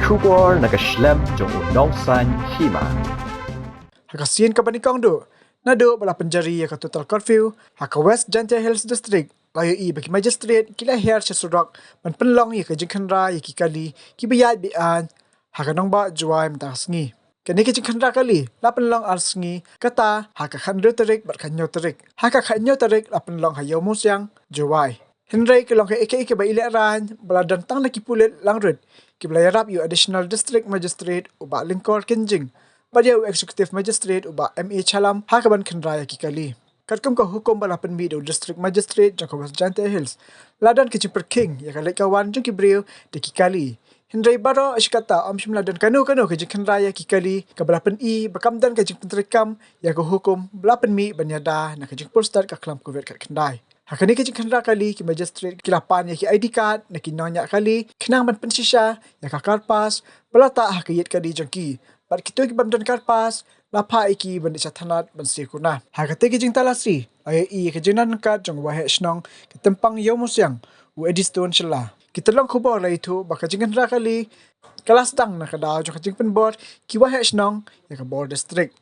kubor nakaslem jong udongsan Hima. Hakasian ka banikong do. Nado bala penjari ya ka total curfew. Haka West Jante Hills District. Layo bagi Magistrate kila Hiar sa surak. Man Pynlong ya ka Jingkhynra ya ki kali. Kiba Ïaid Beaiñ. Haka nong ba Jowai Mynta Sngi. Kani ka Jingkhynra kali. La Pynlong al Sngi. Kata haka khandro tarik bar khanyo tarik. Haka khanyo tarik la Pynlong hayaw mo siyang Jowai. Henry kelong ke ike ba ilaran baladang tang laki pulit langrut. Kiblayarap yu additional district magistrate uba lingkor kenjing. Badiau executive magistrate uba MA Chalam hakaban Jingkhynra kikali. Katkam ka hukum bala penbido district magistrate jang kawas Jante Hills. Ladan ke Jimper King ya kalek kawan jang kibriu de kikali. Henry baro asyikata om ladan kanu ke Jingkhynra kikali ka bala pen bakamdan ke Jingkhynra ya ka hukum bala pen mi banyada na ke Jingpur start ka klam covid kat kendai. Hakani ke Jingkhynra kali ki magistrate kilapan ya ki ID card na kinonya kali kenang man pensisya ya ka karpas balata hakiyet kali jangki bat kito ki bandan karpas lapa iki bandi sathanat bansi kuna hakate ki jingtalasi ay ke jinan ka jangwahe snong ke tempang yomusyang u ediston shela kitolong khubor la itu baka Jingkhynra kali kelas dang na kada jong jingpen board ki wahe snong ya ka board district